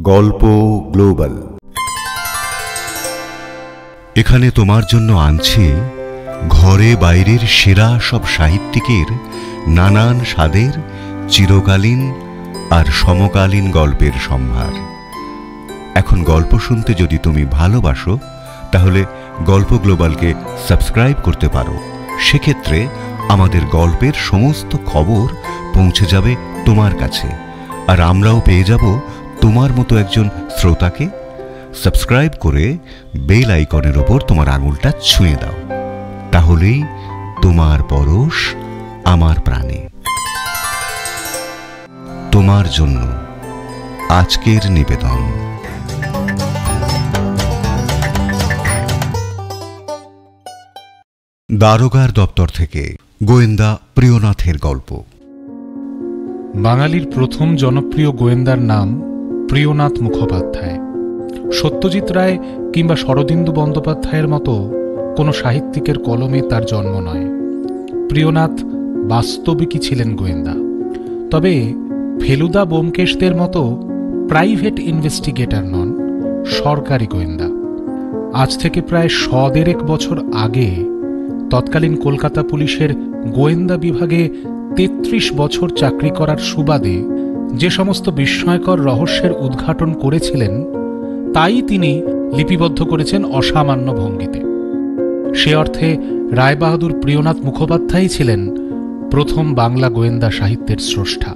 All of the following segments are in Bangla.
গল্প গ্লোবাল। এখানে তোমার জন্য আনছি ঘরে বাইরের সেরা সব সাহিত্যিকের নানান স্বাদের চিরকালীন আর সমকালীন গল্পের সম্ভার। এখন গল্প শুনতে যদি তুমি ভালোবাসো তাহলে গল্প গ্লোবালকে সাবস্ক্রাইব করতে পারো। সেক্ষেত্রে আমাদের গল্পের সমস্ত খবর পৌঁছে যাবে তোমার কাছে, আর আমরাও পেয়ে যাব তোমার মতো একজন শ্রোতাকে। সাবস্ক্রাইব করে বেল আইকনের ওপর তোমার আঙুলটা ছুঁয়ে দাও, তাহলেই তোমার পরশ আমার প্রাণে। তোমার জন্য আজকের নিবেদন। দারোগার দপ্তর থেকে গোয়েন্দা প্রিয়নাথের গল্প। বাঙালির প্রথম জনপ্রিয় গোয়েন্দার নাম প্রিয়নাথ মুখোপাধ্যায়। সত্যজিৎ রায় কিংবা শরদিন্দু বন্দ্যোপাধ্যায়ের মতো কোনো সাহিত্যিকের কলমে তার জন্ম নয়। প্রিয়নাথ বাস্তবিকই ছিলেন গোয়েন্দা, তবে ফেলুদা ব্যোমকেশদের মতো প্রাইভেট ইনভেস্টিগেটর নন, সরকারি গোয়েন্দা। আজ থেকে প্রায় ১১.৫ বছর আগে তৎকালীন কলকাতা পুলিশের গোয়েন্দা বিভাগে ৩৩ বছর চাকরি করার সুবাদে যে সমস্ত বিস্ময়কর রহস্যের উদ্ঘাটন করেছিলেন তাই তিনি লিপিবদ্ধ করেছেন অসামান্য ভঙ্গিতে। সে অর্থে রায়বাহাদুর প্রিয়নাথ মুখোপাধ্যায়ই ছিলেন প্রথম বাংলা গোয়েন্দা সাহিত্যের স্রষ্টা।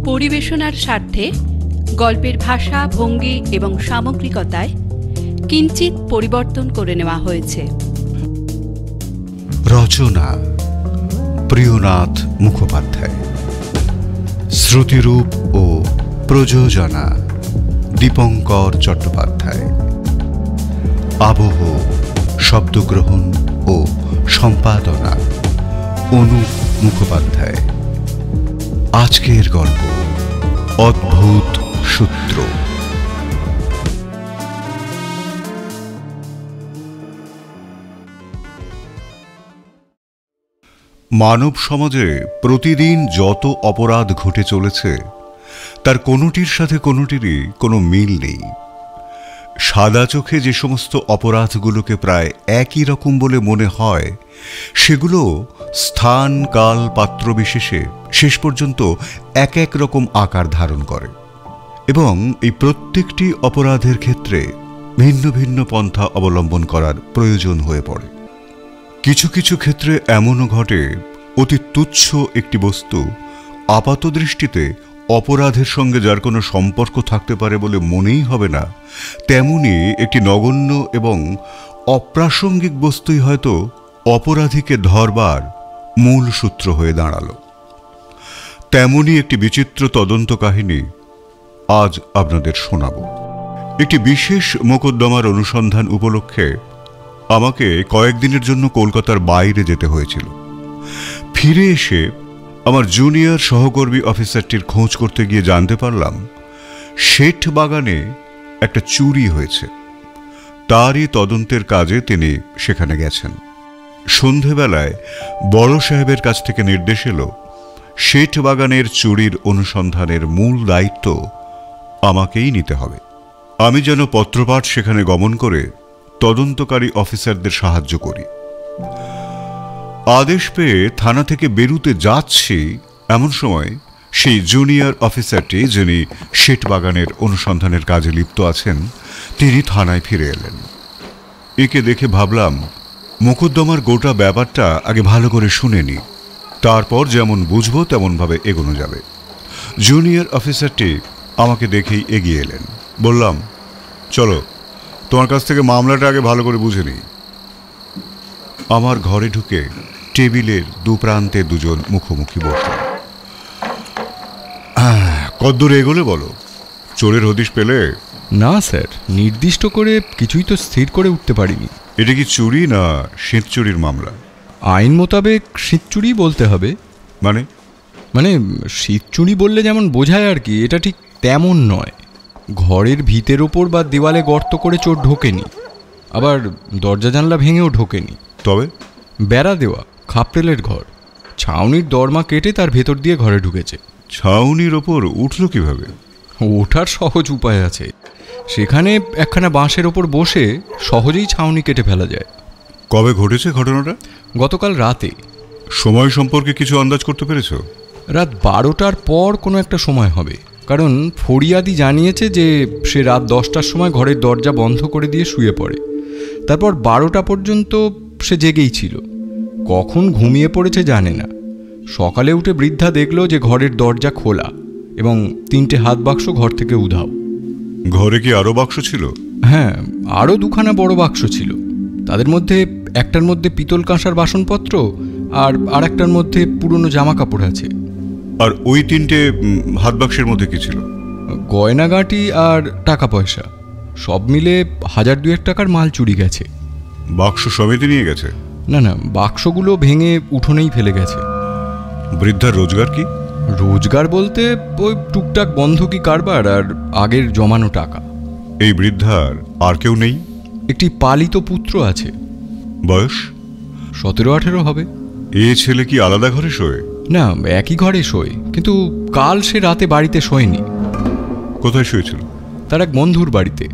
পরিবেশনার স্বার্থে গল্পের ভাষা, ভঙ্গি এবং সামগ্রিকতায় কিঞ্চিত পরিবর্তন করে নেওয়া হয়েছে। রচনা প্রিয়নাথ মুখোপাধ্যায়, শ্রুতিরূপ ও প্রযোজনা দীপঙ্কর চট্টোপাধ্যায়, আবহ, শব্দগ্রহণ ও সম্পাদনা অনুপ মুখোপাধ্যায়। আজকের গল্প অদ্ভুত সূত্র। মানব সমাজে প্রতিদিন যত অপরাধ ঘটে চলেছে তার কোনোটির সাথে কোনোটিরই কোনো মিল নেই। সাদা চোখে যে সমস্ত অপরাধগুলোকে প্রায় একই রকম বলে মনে হয়, সেগুলো স্থান, কাল, পাত্র বিশেষে শেষ পর্যন্ত এক এক রকম আকার ধারণ করে, এবং এই প্রত্যেকটি অপরাধের ক্ষেত্রে ভিন্ন ভিন্ন পন্থা অবলম্বন করার প্রয়োজন হয়ে পড়ে। কিছু কিছু ক্ষেত্রে এমনও ঘটে অতি তুচ্ছ একটি বস্তু আপাত দৃষ্টিতে অপরাধের সঙ্গে যার কোনো সম্পর্ক থাকতে পারে বলে মনেই হবে না, তেমনি একটি নগণ্য এবং অপ্রাসঙ্গিক বস্তুই হয়তো অপরাধীকে ধরবার মূল সূত্র হয়ে দাঁড়ালো। তেমনি একটি বিচিত্র তদন্ত কাহিনী আজ আপনাদের শোনাব। একটি বিশেষ মোকদ্দমার অনুসন্ধান উপলক্ষে আমাকে কয়েকদিনের জন্য কলকাতার বাইরে যেতে হয়েছিল। ফিরে এসে আমার জুনিয়র সহকর্মী অফিসারটির খোঁজ করতে গিয়ে জানতে পারলাম শেঠ বাগানে একটা চুরি হয়েছে। তারই তদন্তের কাজে তিনি সেখানে গেছেন। সন্ধেবেলায় বড় সাহেবের কাছ থেকে নির্দেশ এলো শেঠ বাগানের চুরির অনুসন্ধানের মূল দায়িত্ব আমাকেই নিতে হবে। আমি যেন পত্রপাঠ সেখানে গমন করে তদন্তকারী অফিসারদের সাহায্য করি। আদেশ পেয়ে থানা থেকে বেরুতে যাচ্ছি এমন সময় সেই জুনিয়র অফিসারটি, যিনি শেঠ বাগানের অনুসন্ধানের কাজে লিপ্ত আছেন, তিনি থানায় ফিরে এলেন। একে দেখে ভাবলাম মোকদ্দমার গোটা ব্যাপারটা আগে ভালো করে শুনে নি, তারপর যেমন বুঝবো তেমনভাবে এগোনো যাবে। জুনিয়র অফিসারটি আমাকে দেখেই এগিয়ে এলেন। বললাম, চলো তোমার কাছ থেকে মামলাটা আগে ভালো করে বুঝে নিই। আমার ঘরে ঢুকে টেবিলের দুপ্রান্তে দুজন মুখোমুখি বসল। কদ্দূর এগোলে বলো? চোরের হদিশ পেলে? না স্যার, নির্দিষ্ট করে কিছুই তো স্থির করে উঠতে পারিনি। এটা কি চুরি না শীত চুরির মামলা? আইন মোতাবেক শীত চুরি বলতে হবে। মানে মানে শীত চুরি বললে যেমন বোঝায় আর কি, এটা ঠিক তেমন নয়। ঘরের ভিতের ওপর বা দেওয়ালে গর্ত করে চোর ঢোকেনি, আবার দরজা জানলা ভেঙেও ঢোকেনি। তবে বেড়া দেওয়া খাপরেলের ঘর, ছাউনির দরমা কেটে তার ভেতর দিয়ে ঘরে ঢুকেছে। ছাউনির ওপর উঠল কিভাবে? ওঠার সহজ উপায় আছে, সেখানে একখানা বাঁশের ওপর বসে সহজেই ছাউনি কেটে ফেলা যায়। কবে ঘটেছে ঘটনাটা? গতকাল রাতে। সময় সম্পর্কে কিছু আন্দাজ করতে পেরেছো? রাত 12টার পর কোনো একটা সময় হবে, কারণ ফরিয়াদি জানিয়েছে যে সে রাত 10টার সময় ঘরের দরজা বন্ধ করে দিয়ে শুয়ে পড়ে। তারপর 12টা পর্যন্ত সে জেগেই ছিল, কখন ঘুমিয়ে পড়েছে জানে না। সকালে উঠে বৃদ্ধা দেখল যে ঘরের দরজা খোলা এবং 3টে হাত বাক্স ঘর থেকে উধাও। ঘরে কি আরও বাক্স ছিল? হ্যাঁ, আরও 2খানা বড় বাক্স ছিল। তাদের মধ্যে একটার মধ্যে পিতল কাঁসার বাসনপত্র আর একটার মধ্যে পুরনো জামা কাপড় আছে। আর ওই 3টে হাত বাক্সের মধ্যে কি ছিল? গয়নাগাটি আর টাকা পয়সা, সব মিলে 1000-2000 টাকার মাল চুরি গেছে। বাক্স সমেত নিয়ে গেছে? না না, বাক্সগুলো ভেঙে উঠোনেই ফেলে গেছে। বৃদ্ধার রোজগার কি? রোজগার বলতে ওই টুকটাক বন্ধকি কারবার আর আগের জমানো টাকা। এই বৃদ্ধার আর কেউ নেই? একটি পালিত পুত্র আছে। বয়স 17-18 হবে। এ ছেলে কি আলাদা ঘরে শোয়? না, একই ঘরে শোয়, কিন্তু কাল সে রাতে বাড়িতে শোয়নি। কোথায় শুয়েছিল? তার এক বন্ধুর বাড়িতে।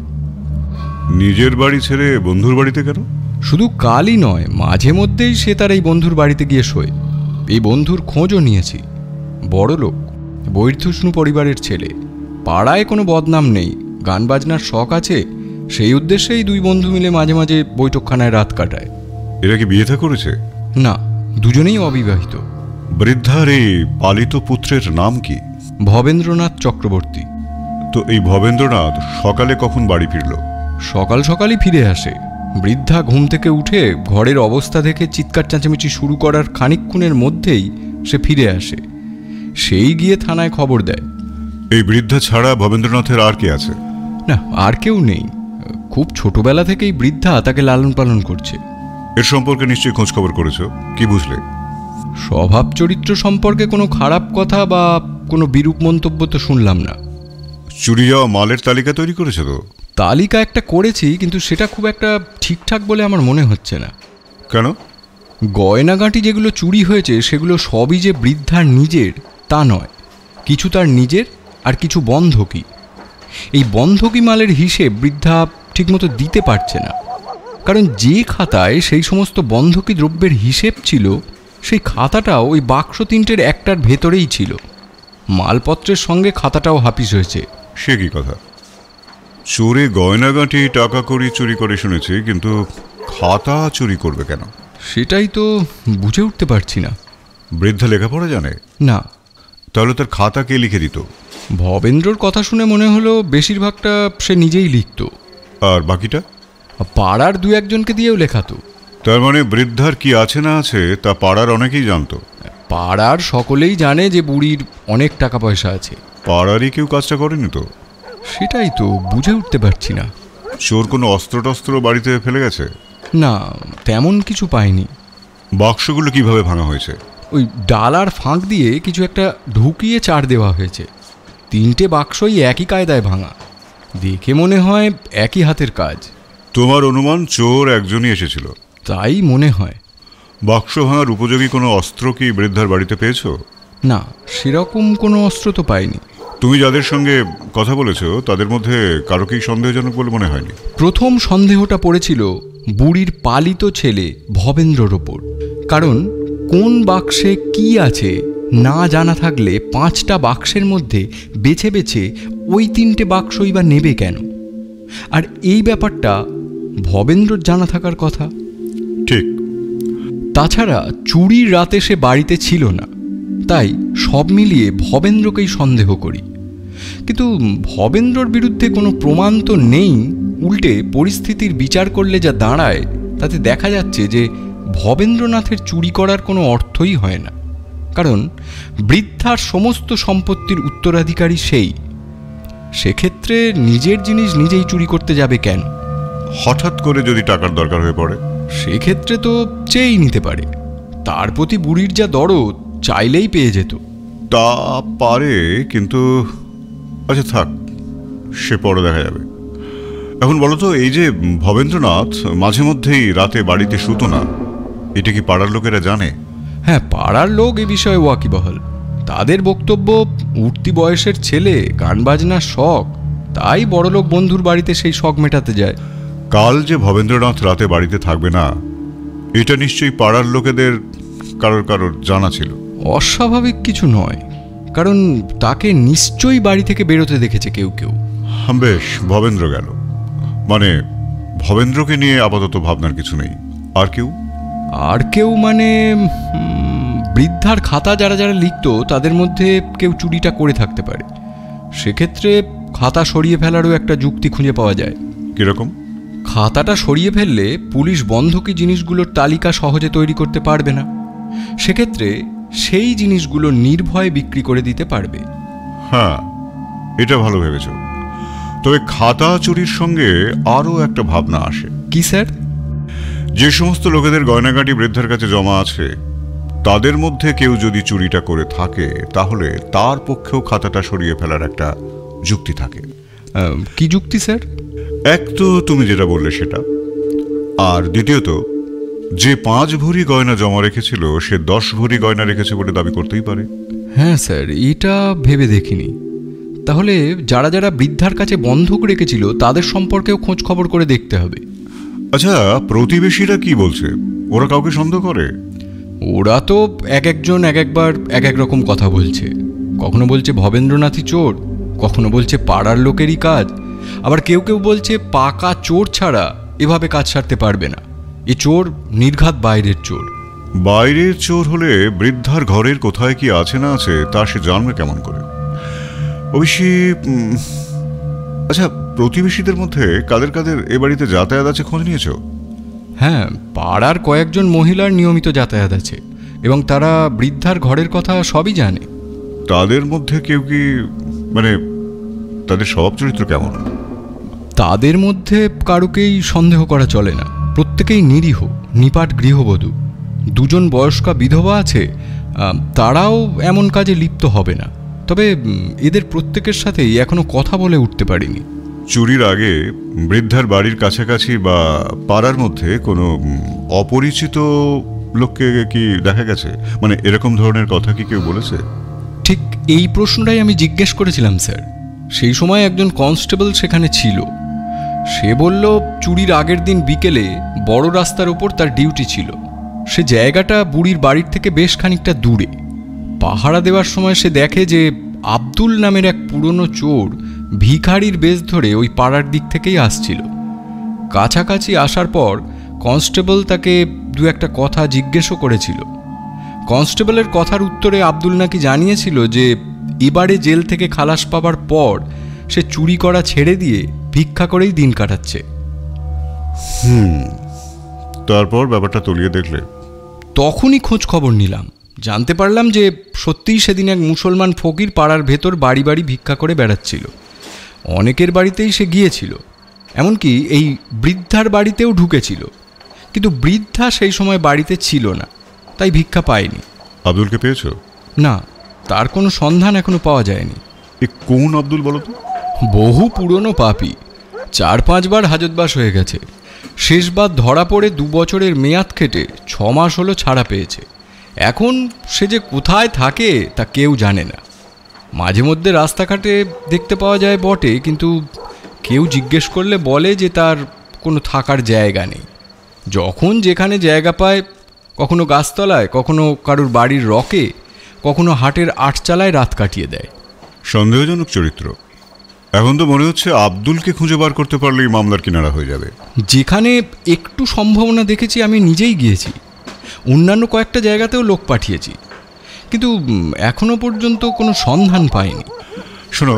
নিজের বাড়ি ছেড়ে বন্ধুর বাড়িতে কেন? শুধু কালই নয়, মাঝে মধ্যেই সে তার এই বন্ধুর বাড়িতে গিয়ে শোয়। এই বন্ধুর খোঁজও নিয়েছি। বড় লোক, বৈর্ধুষ্ণু পরিবারের ছেলে, পাড়ায় কোনো বদনাম নেই, গান বাজনার শখ আছে। সেই উদ্দেশ্যেই 2 বন্ধু মিলে মাঝে মাঝে বৈঠকখানায় রাত কাটায়। এরা কি বিয়ে থা করেছে? না, দুজনেই অবিবাহিত। বৃদ্ধার এই পালিত পুত্রের নাম কি? ভবেন্দ্রনাথ চক্রবর্তী। তো এই ভবেন্দ্রনাথ সকালে কখন বাড়ি ফিরল? সকাল সকালই ফিরে আসে। বৃদ্ধা ঘুম থেকে উঠে ঘরের অবস্থা দেখে চিৎকার চেঁচামেচি শুরু করার খানিকক্ষণের মধ্যেই সে ফিরে আসে। সেই গিয়ে থানায় খবর দেয়। এই বৃদ্ধা ছাড়া ভবেন্দ্রনাথের আর কে আছে? না, আর কেউ নেই। খুব ছোটবেলা থেকেই বৃদ্ধা তাকে লালন পালন করছে। এর সম্পর্কে নিশ্চয়ই খোঁজ খবর করেছো, কি বুঝলে? স্বভাব চরিত্র সম্পর্কে কোনো খারাপ কথা বা কোনো বিরূপ মন্তব্য তো শুনলাম না। চুরি যাওয়া মালের তালিকা তৈরি করেছো তো? তালিকা একটা করেছি, কিন্তু সেটা খুব একটা ঠিকঠাক বলে আমার মনে হচ্ছে না। কেন? গয়নাগাঁটি যেগুলো চুরি হয়েছে সেগুলো সবই যে বৃদ্ধার নিজের তা নয়। কিছু তার নিজের আর কিছু বন্ধকি। এই বন্ধকি মালের হিসেব বৃদ্ধা ঠিকমতো দিতে পারছে না, কারণ যে খাতায় সেই সমস্ত বন্ধকি দ্রব্যের হিসেব ছিল সেই খাতাটাও ওই বাক্স 3টের একটার ভেতরেই ছিল। মালপত্রের সঙ্গে খাতাটাও হাপিস হয়েছে। সে কি কথা? চোরে গয়নাগাঁটি টাকা কড়ি চুরি করে শুনেছি, কিন্তু খাতা চুরি করবে কেন? সেটাই তো বুঝে উঠতে পারছি না। বৃদ্ধা লেখাপড়া জানে না। তাহলে তার খাতা কে লিখে দিত? ভবেন্দ্রর কথা শুনে মনে হলো বেশিরভাগটা সে নিজেই লিখত। আর বাকিটা? পাড়ার 2-1জনকে দিয়েও লেখাতো। তার মানে বৃদ্ধার কি আছে না আছে তা পাড়ার অনেকেই জানতো? পাড়ার সকলেই জানে যে বুড়ির অনেক টাকা পয়সা আছে। পাড়ারই কেউ কাজটা করেনি তো? সেটাই তো বুঝে উঠতে পারছি না। চোর কোনো অস্ত্র টস্ত্র বাড়িতে ফেলে গেছে? না, তেমন কিছু পাইনি। বাক্সগুলো কিভাবে ভাঙা হয়েছে? ওই ডালার ফাঁক দিয়ে কিছু একটা ঢুকিয়ে চার দেওয়া হয়েছে। 3টে বাক্সই একই কায়দায় ভাঙা। দেখে মনে হয় একই হাতের কাজ। তোমার অনুমান চোর একজনই এসেছিল? তাই মনে হয়। বাক্স ভাঙার উপযোগী কোনো অস্ত্র কি বৃদ্ধার বাড়িতে পেয়েছো? না, সেরকম কোনো অস্ত্র তো পাইনি। তুমি যাদের সঙ্গে কথা বলেছো তাদের মধ্যে কারো কি সন্দেহজনক বলে মনে হয়নি? প্রথম সন্দেহটা পড়েছিল বুড়ির পালিত ছেলে ভবেন্দ্রর ওপর। কারণ কোন বাক্সে কি আছে না জানা থাকলে 5টা বাক্সের মধ্যে বেছে বেছে ওই 3টে বাক্সই বা নেবে কেন? আর এই ব্যাপারটা ভবেন্দ্রর জানা থাকার কথা। ঠিক। তাছাড়া চুরির রাতে সে বাড়িতে ছিল না, তাই সব মিলিয়ে ভবেন্দ্রকেই সন্দেহ করি। কিন্তু ভবেন্দ্রর বিরুদ্ধে কোনো প্রমাণ তো নেই। উল্টে পরিস্থিতির বিচার করলে যা দাঁড়ায় তাতে দেখা যাচ্ছে যে ভবেন্দ্রনাথের চুরি করার কোনো অর্থই হয় না, কারণ বৃদ্ধার সমস্ত সম্পত্তির উত্তরাধিকারী সেই। সেক্ষেত্রে নিজের জিনিস নিজেই চুরি করতে যাবে কেন? হঠাৎ করে যদি টাকার দরকার হয়ে পড়ে সেক্ষেত্রে তো চেয়েই নিতে পারে। তার প্রতি বুড়ির যা দরদ, চাইলেই পেয়ে যেত। তা পারে, কিন্তু আচ্ছা থাক, সে পরে দেখা যাবে। এখন বলো তো, এই যে ভবেন্দ্রনাথ মাঝে মধ্যেই রাতে বাড়িতে শুতো না, এটা কি পাড়ার লোকেরা জানে? হ্যাঁ, পাড়ার লোক এ বিষয়ে ওয়াকিবহাল। তাদের বক্তব্য, উঠতি বয়সের ছেলে, গান বাজনার শখ, তাই বড়লোক বন্ধুর বাড়িতে সেই শখ মেটাতে যায়। কাল যে ভবেন্দ্রনাথ রাতে বাড়িতে থাকবে না, এটা নিশ্চয়ই পাড়ার লোকেদের কারোর কারোর জানা ছিল। অস্বাভাবিক কিছু নয়, কারণ তাকে নিশ্চয়ই বাড়ি থেকে বেরোতে দেখেছে কেউ কেউ। বেশ, ভবেন্দ্র গেল, মানে ভবেন্দ্রকে নিয়ে আপাতত ভাবনার কিছু নেই। আর কেউ? আর কেউ মানে বৃদ্ধার খাতা যারা যারা লিখতো তাদের মধ্যে কেউ চুরিটা করে থাকতে পারে। সেক্ষেত্রে খাতা সরিয়ে ফেলারও একটা যুক্তি খুঁজে পাওয়া যায়। কিরকম? খাতাটা সরিয়ে ফেললে পুলিশ বন্ধকি জিনিসগুলোর তালিকা সহজে তৈরি করতে পারবে না। সেক্ষেত্রে সেই জিনিসগুলো নির্ভয়ে বিক্রি করে দিতে পারবে। হ্যাঁ, এটা ভালো ভেবেছ। তবে খাতা চুরির সঙ্গে আরও একটা ভাবনা আসে। কি স্যার? যে সমস্ত লোকেদের গয়নাগাটি বৃদ্ধার কাছে জমা আছে, তাদের মধ্যে কেউ যদি চুরিটা করে থাকে, তাহলে তার পক্ষেও খাতাটা সরিয়ে ফেলার একটা যুক্তি থাকে। কি যুক্তি স্যার? এক তো তুমি যেটা বললে সেটা, আর দ্বিতীয়ত, যে 5 ভরি গয়না জমা রেখেছিল সে 10 ভরি গয়না রেখেছে বলে দাবি করতেই পারে। হ্যাঁ স্যার, এটা ভেবে দেখিনি। তাহলে যারা যারা বৃদ্ধার কাছে বন্ধক রেখেছিল তাদের সম্পর্কেও খোঁজ খবর করে দেখতে হবে। আচ্ছা, প্রতিবেশীরা কি বলছে? ওরা কাউকে সন্দেহ করে? ওরা তো এক একজন এক একবার এক এক রকম কথা বলছে। কখনো বলছে ভবেন্দ্রনাথই চোর, কখনো বলছে পাড়ার লোকেরই কাজ, আবার কেউ কেউ বলছে পাকা চোর ছাড়া এভাবে কাজ সারতে পারবে না, এ চোর নির্ঘাত বাইরের চোর। বাইরের চোর হলে বৃদ্ধার ঘরের কোথায় কি আছে না আছে তা সে জানবে কেমন করে? অবশ্যই। আচ্ছা, প্রতিবেশীদের মধ্যে কাদের কাদের এ বাড়িতে যাতায়াত আছে খোঁজ নিয়েছ? হ্যাঁ, পাড়ার কয়েকজন মহিলার নিয়মিত যাতায়াত আছে এবং তারা বৃদ্ধার ঘরের কথা সবই জানে। তাদের মধ্যে কেউ কি, মানে তাদের স্বভাব চরিত্র কেমন? তাদের মধ্যে কারুকেই সন্দেহ করা চলে না। প্রত্যেকেই নিরীহ, নিপাট গৃহবধূ। 2 জন বয়স্কা বিধবা আছে, তারাও এমন কাজে লিপ্ত হবে না। তবে এদের প্রত্যেকের সাথেই এখনো কথা বলে উঠতে পারিনি। চুরির আগে বৃদ্ধার বাড়ির কাছাকাছি বা পাড়ার মধ্যে কোনো অপরিচিত লোককে কি দেখা গেছে? মানে এরকম ধরনের কথা কি কেউ বলেছে? ঠিক এই প্রশ্নটাই আমি জিজ্ঞেস করেছিলাম স্যার। সেই সময় একজন কনস্টেবল সেখানে ছিল। সে বলল চুরির আগের দিন বিকেলে বড় রাস্তার ওপর তার ডিউটি ছিল। সে জায়গাটা বুড়ির বাড়ির থেকে বেশ খানিকটা দূরে। পাহারা দেওয়ার সময় সে দেখে যে আব্দুল নামের এক পুরনো চোর ভিখারির বেশ ধরে ওই পাড়ার দিক থেকেই আসছিল। কাছাকাছি আসার পর কনস্টেবল তাকে 2-1 কথা জিজ্ঞেসও করেছিল। কনস্টেবলের কথার উত্তরে আব্দুল নাকি জানিয়েছিল যে এবারে জেল থেকে খালাস পাবার পর সে চুরি করা ছেড়ে দিয়ে ভিক্ষা করেই দিন কাটাচ্ছে। তারপর ব্যাপারটা তলিয়ে দেখলে? তখনই খোঁজ খবর নিলাম, জানতে পারলাম যে সত্যিই সেদিন এক মুসলমান ফকির পাড়ার ভেতর বাড়ি বাড়ি ভিক্ষা করে বেড়াচ্ছিল। অনেকের বাড়িতেই সে গিয়েছিল, এমনকি এই বৃদ্ধার বাড়িতেও ঢুকেছিল। কিন্তু বৃদ্ধা সেই সময় বাড়িতে ছিল না, তাই ভিক্ষা পায়নি। আব্দুলকে পেয়েছো? না, তার কোনো সন্ধান এখনো পাওয়া যায়নি। এ কোন আব্দুল বলো তো? বহু পুরনো পাপী, 4-5 বার হাজতবাস হয়ে গেছে। শেষবার ধরা পড়ে 2 বছরের মেয়াদ কেটে 6 মাস হলো ছাড়া পেয়েছে। এখন সে যে কোথায় থাকে তা কেউ জানে না। মাঝে মধ্যে রাস্তাঘাটে দেখতে পাওয়া যায় বটে, কিন্তু কেউ জিজ্ঞেস করলে বলে যে তার কোনো থাকার জায়গা নেই। যখন যেখানে জায়গা পায়, কখনো গাছতলায়, কখনো কারুর বাড়ির রকে, কখনো হাটের আটচালায় রাত কাটিয়ে দেয়। সন্দেহজনক চরিত্র। এখন তো মনে হচ্ছে আব্দুলকে খুঁজে বার করতে পারলেই মামলার কিনারা হয়ে যাবে। যেখানে একটু সম্ভাবনা দেখেছি আমি নিজেই গিয়েছি, অন্যান্য কয়েকটা জায়গাতেও লোক পাঠিয়েছি, কিন্তু এখনো পর্যন্ত কোনো সন্ধান পাইনি। শোনো,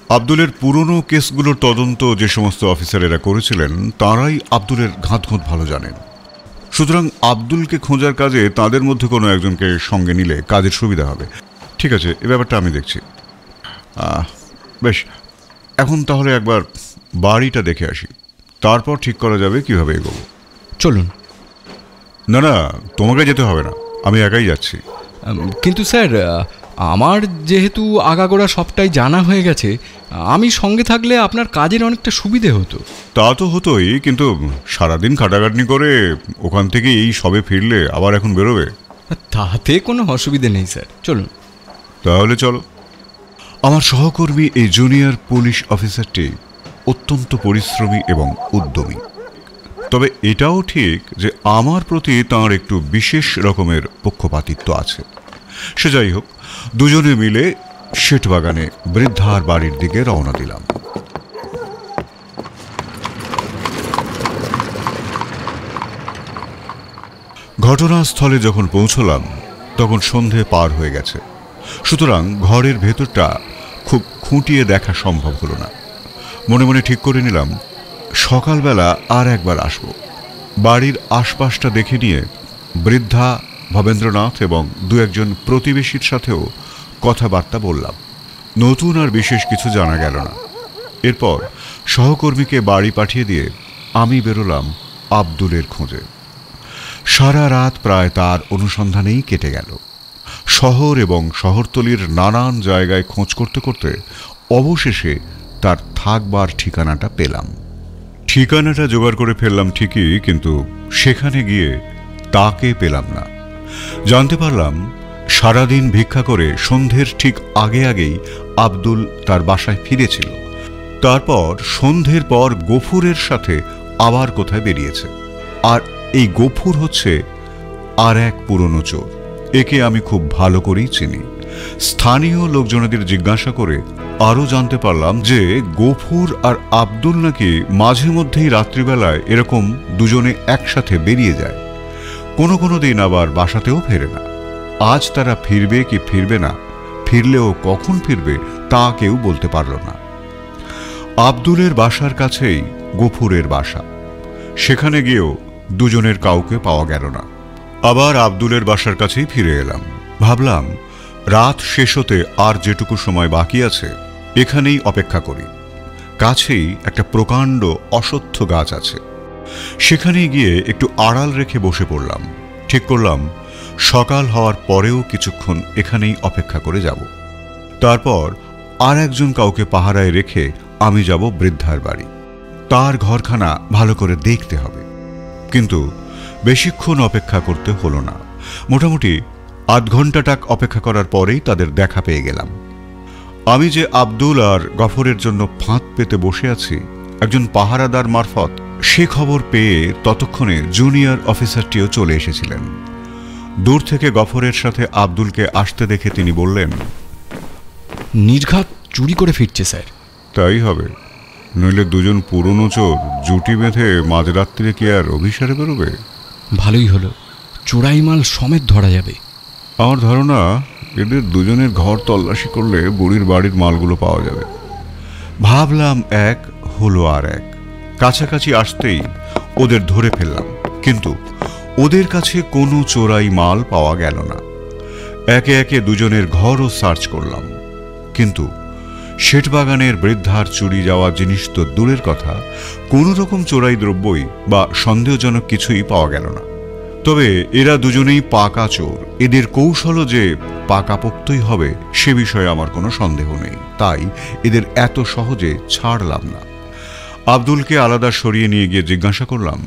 আব্দুলের পুরনো কেসগুলোর তদন্ত যে সমস্ত অফিসারেরা করেছিলেন তারাই আব্দুলের ঘাতঘুঁত ভালো জানেন। সুতরাং আব্দুলকে খোঁজার কাজে তাদের মধ্যে কোনো একজনকে সঙ্গে নিলে কাজের সুবিধা হবে। ঠিক আছে, এ ব্যাপারটা আমি দেখছি। বেশ, এখন তাহলে একবার বাড়িটা দেখে আসি, তারপর ঠিক করা যাবে কিভাবে এগোবো। চলুন। না না, তোমাকে যেতে হবে না, আমি একাই যাচ্ছি। কিন্তু স্যার, আমার যেহেতু আগাগোড়া সবটাই জানা হয়ে গেছে, আমি সঙ্গে থাকলে আপনার কাজের অনেকটা সুবিধে হতো। তা তো হতোই, কিন্তু সারাদিন খাটাখাটনি করে ওখান থেকে এই সবে ফিরলে আবার এখন বেরোবে। তাতে কোনো অসুবিধে নেই স্যার, চলুন। তাহলে চলো। আমার সহকর্মী এই জুনিয়র পুলিশ অফিসারটি অত্যন্ত পরিশ্রমী এবং উদ্যমী। তবে এটাও ঠিক যে আমার প্রতি তাঁর একটু বিশেষ রকমের পক্ষপাতিত্ব আছে। সে যাই হোক, দুজনে মিলে শেঠবাগানে বৃদ্ধার বাড়ির দিকে রওনা দিলাম। ঘটনাস্থলে যখন পৌঁছলাম তখন সন্ধে পার হয়ে গেছে, সুতরাং ঘরের ভেতরটা খুব খুঁটিয়ে দেখা সম্ভব হলো না। মনে মনে ঠিক করে নিলাম সকালবেলা আর একবার আসব। বাড়ির আশপাশটা দেখে নিয়ে বৃদ্ধা, ভবেন্দ্রনাথ এবং দু একজন প্রতিবেশীর সাথেও কথাবার্তা বললাম। নতুন আর বিশেষ কিছু জানা গেল না। এরপর সহকর্মীকে বাড়ি পাঠিয়ে দিয়ে আমি বেরোলাম আব্দুলের খোঁজে। সারা রাত প্রায় তার অনুসন্ধানেই কেটে গেল। শহর এবং শহরতলির নানান জায়গায় খোঁজ করতে করতে অবশেষে তার থাকবার ঠিকানাটা পেলাম। ঠিকানাটা জোগাড় করে ফেললাম ঠিকই, কিন্তু সেখানে গিয়ে তাকে পেলাম না। জানতে পারলাম সারাদিন ভিক্ষা করে সন্ধ্যের ঠিক আগে আগেই আব্দুল তার বাসায় ফিরেছিল। তারপর সন্ধ্যের পর গফুরের সাথে আবার কোথায় বেরিয়েছে। আর এই গফুর হচ্ছে আর এক পুরনো চোর। একে আমি খুব ভালো করেই চিনি। স্থানীয় লোকজনদের জিজ্ঞাসা করে আরও জানতে পারলাম যে গফুর আর আব্দুল নাকি মাঝে মধ্যেই রাত্রিবেলায় এরকম দুজনে একসাথে বেরিয়ে যায়। কোনো কোনো দিন আবার বাসাতেও ফেরে না। আজ তারা ফিরবে কি ফিরবে না, ফিরলেও কখন ফিরবে তা কেউ বলতে পারল না। আব্দুলের বাসার কাছেই গফুরের বাসা। সেখানে গিয়েও দুজনের কাউকে পাওয়া গেল না। আবার আব্দুলের বাসার কাছেই ফিরে এলাম। ভাবলাম রাত শেষ হতে আর যেটুকু সময় বাকি আছে এখানেই অপেক্ষা করি। কাছেই একটা প্রকাণ্ড অশ্বত্থ গাছ আছে, সেখানে গিয়ে একটু আড়াল রেখে বসে পড়লাম। ঠিক করলাম সকাল হওয়ার পরেও কিছুক্ষণ এখানেই অপেক্ষা করে যাব। তারপর আর একজন কাউকে পাহারায় রেখে আমি যাব বৃদ্ধার বাড়ি। তার ঘরখানা ভালো করে দেখতে হবে। কিন্তু বেশিক্ষণ অপেক্ষা করতে হলো না। মোটামুটি আধ ঘন্টাটাক অপেক্ষা করার পরেই তাদের দেখা পেয়ে গেলাম। আমি যে আব্দুল আর গফরের জন্য ফাঁদ পেতে বসে আছি একজন পাহারাদার মারফত, সে খবর পেয়ে ততক্ষণে জুনিয়র অফিসারটিও চলে এসেছিলেন। দূর থেকে গফরের সাথে আব্দুলকে আসতে দেখে তিনি বললেন, নির্ঘাত চুরি করে ফিরছে স্যার। তাই হবে, নইলে দুজন পুরনো চোর জুটি বেঁধে মাঝরাত্রিরে কি আর অভিসারে বেরোবে? ভালোই হলো, চোরাই মাল সমেত ধরা যাবে। আমার ধারণা এদের দুজনের ঘর তল্লাশি করলে বুড়ির বাড়ির মালগুলো পাওয়া যাবে। ভাবলাম এক হলো আর এক। কাছাকাছি আসতেই ওদের ধরে ফেললাম, কিন্তু ওদের কাছে কোনো চোরাই মাল পাওয়া গেল না। একে একে দুজনের ঘরও সার্চ করলাম, কিন্তু শেঠবাগানের বৃদ্ধার চুরি যাওয়া জিনিস তো দূরের কথা, কোনো রকম চোরাই দ্রব্যই বা সন্দেহজনক কিছুই পাওয়া গেল না। তবে এরা দুজনেই পাকা চোর। এদের কৌশলও যে পাকাপোক্তই হবে সে বিষয়ে আমার কোনো সন্দেহ নেই। তাই এদের এত সহজে ছাড়লাম না। আব্দুলকে আলাদা সরিয়ে নিয়ে গিয়ে জিজ্ঞাসা করলাম,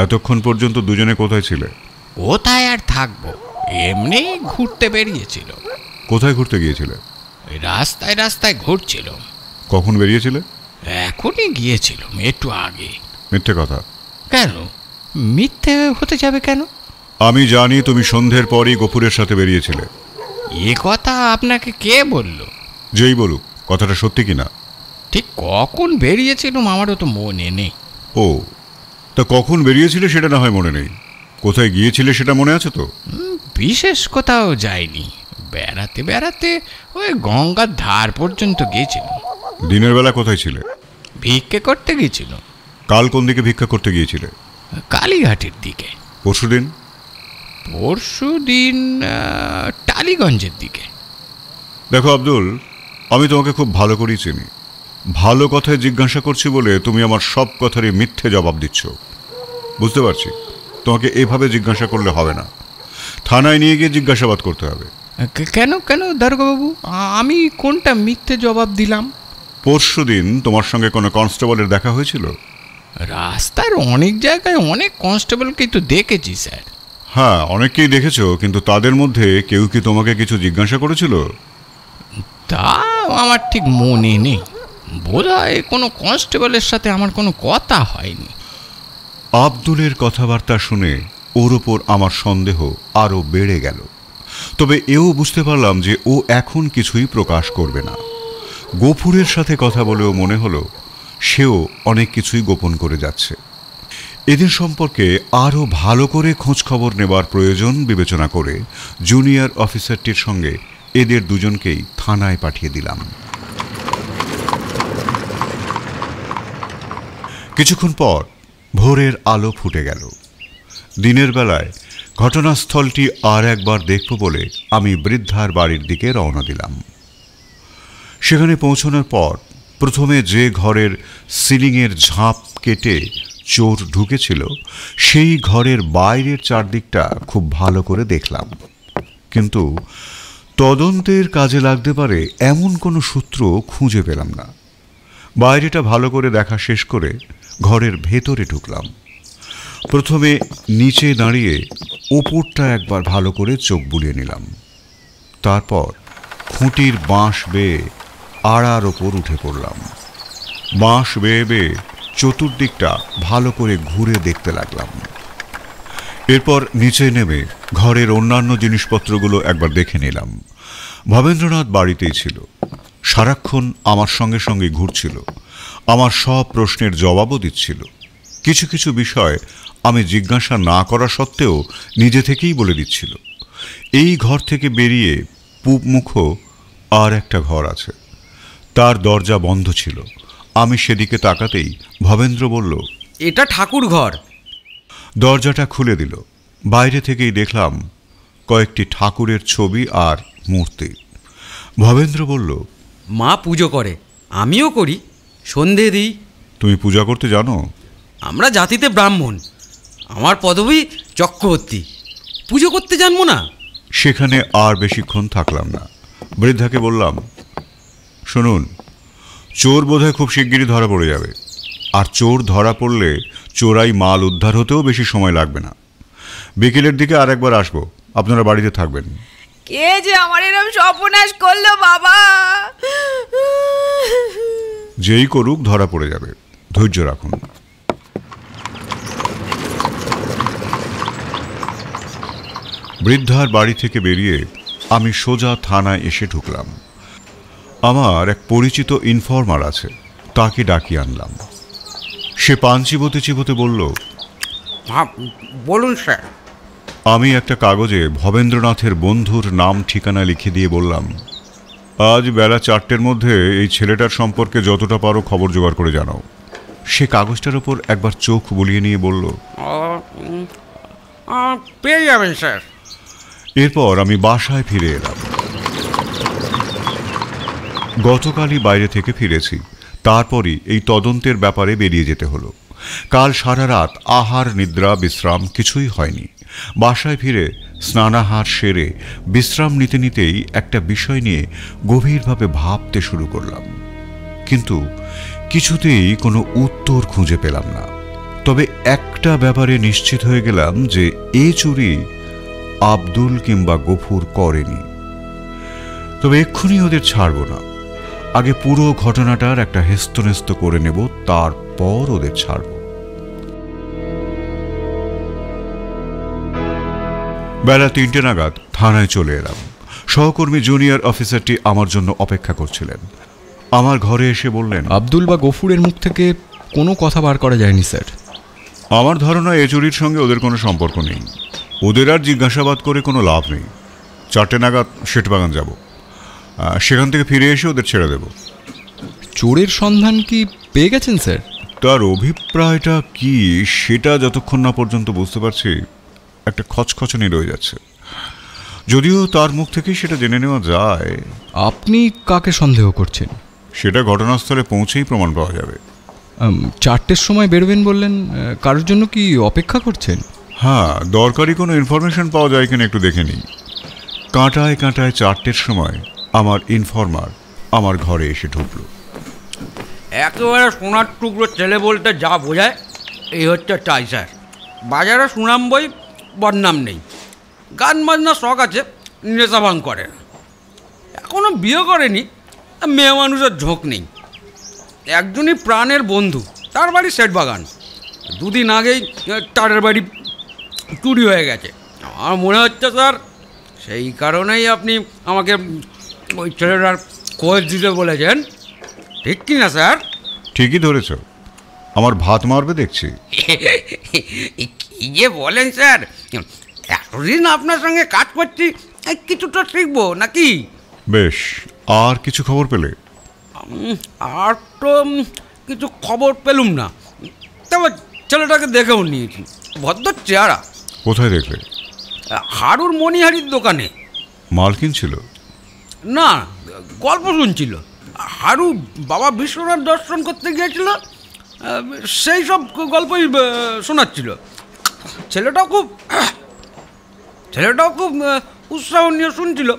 এতক্ষণ পর্যন্ত দুজনে কোথায় ছিলে? কোথায় আর থাকবো, এমনি ঘুরতে বেরিয়েছিল। কোথায় ঘুরতে গিয়েছিলে? রাস্তায় রাস্তায় ঘুরছিল। কখন বেরিয়েছিলে? এখনই গিয়েছিলাম, একটু আগে। মিথ্যে কথা। কেন মিথ্যে হতে যাবে কেন? আমি জানি তুমি সন্ধ্যের পরই গফুরের সাথে বেরিয়েছিলে। এ কথা আপনাকে কে বলল? যেই বলুক, কথাটা সত্যি কিনা? ঠিক কখন বেরিয়েছিলাম আমারও তো মনে নেই। ও, তা কখন বেরিয়েছিলে সেটা না হয় মনে নেই, কোথায় গিয়েছিলে সেটা মনে আছে তো? বিশেষ কোথাও যাইনি, বেড়াতে বেড়াতে ওই গঙ্গার ধার পর্যন্ত গিয়েছিল। দিনের বেলা কোথায় ছিলে? ভিক্ষে করতে গিয়েছিল। কাল কোন দিকে ভিক্ষা করতে গিয়েছিলে? কালীঘাটের দিকে। পরশুদিন? পরশুদিন টালিগঞ্জের দিকে। দেখো আব্দুল, আমি তোমাকে খুব ভালো করেই চিনি। ভালো কথায় জিজ্ঞাসা করছি বলে তুমি আমার সব কথারই মিথ্যে জবাব দিচ্ছ। বুঝতে পারছি তোমাকে এভাবে জিজ্ঞাসা করলে হবে না, থানায় নিয়ে গিয়ে জিজ্ঞাসাবাদ করতে হবে। কেন কেন দারোগাবাবু, আমি কোনটা মিথ্যে জবাব দিলাম? পরশুদিন তোমার সঙ্গে কোনো কনস্টেবলের দেখা হয়েছিল? রাস্তার অনেক জায়গায় অনেক কনস্টেবলকেই তো দেখেছি স্যার। হ্যাঁ, অনেককেই দেখেছো, কিন্তু তাদের মধ্যে কেউ কি তোমাকে কিছু জিজ্ঞাসা করেছিল? তা আমার ঠিক মনে নেই, বোধহয় কোনো কনস্টেবলের সাথে আমার কোনো কথা হয়নি। আব্দুলের কথাবার্তা শুনে ওর ওপর আমার সন্দেহ আরও বেড়ে গেল। তবে এও বুঝতে পারলাম যে ও এখন কিছুই প্রকাশ করবে না। গফুরের সাথে কথা বলেও মনে হলো সেও অনেক কিছুই গোপন করে যাচ্ছে। এদের সম্পর্কে আরও ভালো করে খোঁজখবর নেবার প্রয়োজন বিবেচনা করে জুনিয়র অফিসারটির সঙ্গে এদের দুজনকেই থানায় পাঠিয়ে দিলাম। কিছুক্ষণ পর ভোরের আলো ফুটে গেল। দিনের বেলায় ঘটনাস্থলটি আর একবার দেখব বলে আমি বৃদ্ধার বাড়ির দিকে রওনা দিলাম। সেখানে পৌঁছানোর পর প্রথমে যে ঘরের সিলিংয়ের ঝাঁপ কেটে চোর ঢুকেছিল সেই ঘরের বাইরের চারদিকটা খুব ভালো করে দেখলাম, কিন্তু তদন্তের কাজে লাগতে পারে এমন কোনো সূত্র খুঁজে পেলাম না। বাইরেটা ভালো করে দেখা শেষ করে ঘরের ভেতরে ঢুকলাম। প্রথমে নিচে দাঁড়িয়ে ওপরটা একবার ভালো করে চোখ বুলিয়ে নিলাম। তারপর খুঁটির বাঁশ বেয়ে আড়ার ওপর উঠে পড়লাম। বাঁশ বেয়ে বেয়ে চতুর্দিকটা ভালো করে ঘুরে দেখতে লাগলাম। এরপর নিচে নেমে ঘরের অন্যান্য জিনিসপত্রগুলো একবার দেখে নিলাম। ভবেন্দ্রনাথ বাড়িতেই ছিল, সারাক্ষণ আমার সঙ্গে সঙ্গে ঘুরছিল, আমার সব প্রশ্নের জবাবও দিচ্ছিল। কিছু কিছু বিষয় আমি জিজ্ঞাসা না করা সত্ত্বেও নিজে থেকেই বলে দিচ্ছিল। এই ঘর থেকে বেরিয়ে পূবমুখ আর একটা ঘর আছে, তার দরজা বন্ধ ছিল। আমি সেদিকে তাকাতেই ভবেন্দ্র বলল, এটা ঠাকুর ঘর। দরজাটা খুলে দিল। বাইরে থেকেই দেখলাম কয়েকটি ঠাকুরের ছবি আর মূর্তি। ভবেন্দ্র বলল, মা পুজো করে, আমিও করি, সন্ধে দিই। তুমি পূজা করতে জানো? আমরা জাতিতে ব্রাহ্মণ, আমার পদবী চক্রবর্তী, পুজো করতে জানবো না? সেখানে আর বেশিক্ষণ থাকলাম না। বৃদ্ধাকে বললাম, শুনুন, চোর বোধহয় খুব শিগগিরই ধরা পড়ে যাবে, আর চোর ধরা পড়লে চোরাই মাল উদ্ধার হতেও বেশি সময় লাগবে না। বিকেলের দিকে আর একবার আসবো, আপনারা বাড়িতে থাকবেন। কে যে আমার এরকম সর্বনাশ করলো বাবা? যেই করুক ধরা পড়ে যাবে, ধৈর্য রাখুন। বৃদ্ধার বাড়ি থেকে বেরিয়ে আমি সোজা থানায় এসে ঢুকলাম। আমার এক পরিচিত ইনফর্মার আছে, তাকে ডাকিয়ে আনলাম। সে পান চিবোতে চিবোতে বলল, বলুন স্যার। আমি একটা কাগজে ভবেন্দ্রনাথের বন্ধুর নাম ঠিকানা লিখে দিয়ে বললাম, আজ বেলা 4টের মধ্যে এই ছেলেটার সম্পর্কে যতটা পারো খবর জোগাড় করে জানাও। সে কাগজটার ওপর একবার চোখ বুলিয়ে নিয়ে বলল, পেয়ে যাবেন স্যার। এরপর আমি বাসায় ফিরে এলাম। গতকালই বাইরে থেকে ফিরেছি, তারপরই এই তদন্তের ব্যাপারে বেরিয়ে যেতে হলো। কাল সারা রাত আহার নিদ্রা বিশ্রাম কিছুই হয়নি। বাসায় ফিরে স্নানাহার সেরে বিশ্রাম নিতে নিতেই একটা বিষয় নিয়ে গভীরভাবে ভাবতে শুরু করলাম, কিন্তু কিছুতেই কোনো উত্তর খুঁজে পেলাম না। তবে একটা ব্যাপারে নিশ্চিত হয়ে গেলাম যে এ চুরি আব্দুল কিংবা গফুর করেনি। তবে এক্ষুনি ওদের ছাড়ব না, আগে পুরো ঘটনাটার একটা হেস্তনেস্ত করে নেব, তারপর ওদের ছাড়ব। বেলা 3টে নাগাদ থানায় চলে এলাম। সহকর্মী জুনিয়র অফিসারটি আমার জন্য অপেক্ষা করছিলেন। আমার ঘরে এসে বললেন, আব্দুল বা গফুরের মুখ থেকে কোনো কথা বার করা যায়নি স্যার। আমার ধারণা এ চুরির সঙ্গে ওদের কোনো সম্পর্ক নেই। ওদের আর জিজ্ঞাসাবাদ করে কোনো লাভ নেই। 4টে নাগাদ শেঠবাগান যাব, সেখান থেকে ফিরে এসে ওদের ছেড়ে দেব। চোরের সন্ধান কি পেয়ে গেছেন স্যার? তার অভিপ্রায়টা কি সেটা যতক্ষণ না পর্যন্ত বুঝতে পারছি একটা খচখচনি রয়ে যাচ্ছে। যদিও তার মুখ থেকেই সেটা জেনে নেওয়া যায়। আপনি কাকে সন্দেহ করছেন? সেটা ঘটনাস্থলে পৌঁছেই প্রমাণ পাওয়া যাবে। 4টের সময় বেরোবেন বললেন, কারোর জন্য কি অপেক্ষা করছেন? হ্যাঁ, দরকারি কোনো ইনফরমেশন পাওয়া যায় কিনা একটু দেখে নিই। কাঁটায় কাঁটায় 4টের সময় আমার ইনফরমার আমার ঘরে এসে ঢুকল। একেবারে সোনার টুকরো ছেলে বলতে যা বোঝায় এই হচ্ছে তাই স্যার। বাজারে সুনাম বই বদনাম নেই, গান বাজনার শখ আছে, নেশা ভাঙ করে না, এখনও বিয়ে করেনি, মেয়ে মানুষের ঝোঁক নেই। একজনই প্রাণের বন্ধু, তার বাড়ি সেটবাগান। 2 দিন আগেই তারের বাড়ি চুরি হয়ে গেছে। আমার মনে হচ্ছে স্যার সেই কারণেই আপনি আমাকে ওই ছেলেটার খোঁজ দিতে বলেছেন, ঠিক কি না স্যার? ঠিকই ধরেছ, আমার ভাত মারবে দেখছি। কি যে বলেন স্যার, এতদিন আপনার সঙ্গে কাজ করছি, কিছু তো শিখবো নাকি? বেশ, আর কিছু খবর পেলে? আর তো কিছু খবর পেলুম না, তবে ছেলেটাকে দেখেও নিয়েছি, ভদ্র চেহারা। কোথায় দেখলে? হারুর মণিহারির দোকানে। মাল কিনছিল? না, গল্প শুনছিল। হারু বাবা বিশ্বনাথ দর্শন করতে গিয়েছিল, সেই সব গল্পই শোনাচ্ছিল। ছেলেটাও খুব উৎসাহ নিয়ে শুনছিল।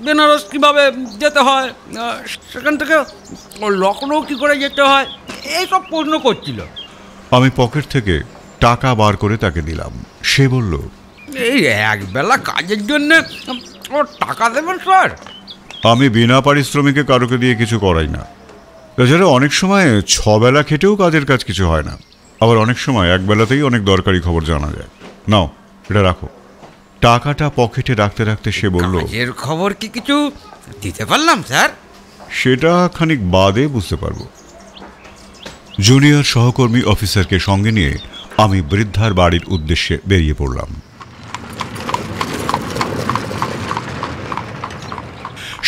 বেনারস কীভাবে যেতে হয়, সেখান থেকে লখনৌ কী করে যেতে হয়, এইসব প্রশ্ন করছিল। আমি পকেট থেকে টাকা বার করে তাকে দিলাম। সে বলল, এই একবেলা কাজের জন্যে ওর টাকা দেবেন স্যার? আমি বিনা পারিশ্রমিকে কারোকে দিয়ে কিছু করাই না। তাছাড়া অনেক সময় 6 বেলা খেটেও কাজের কাজ কিছু হয় না, আবার অনেক সময় 1 বেলাতেই অনেক দরকারি খবর জানা যায়। নাও, এটা রাখো। টাকাটা পকেটে রাখতে রাখতে সে বলল, কাজের খবর কি কিছু দিতে পারলাম স্যার? সেটা খানিক বাদে বুঝতে পারবো। জুনিয়র সহকর্মী অফিসারকে সঙ্গে নিয়ে আমি বৃদ্ধার বাড়ির উদ্দেশ্যে বেরিয়ে পড়লাম।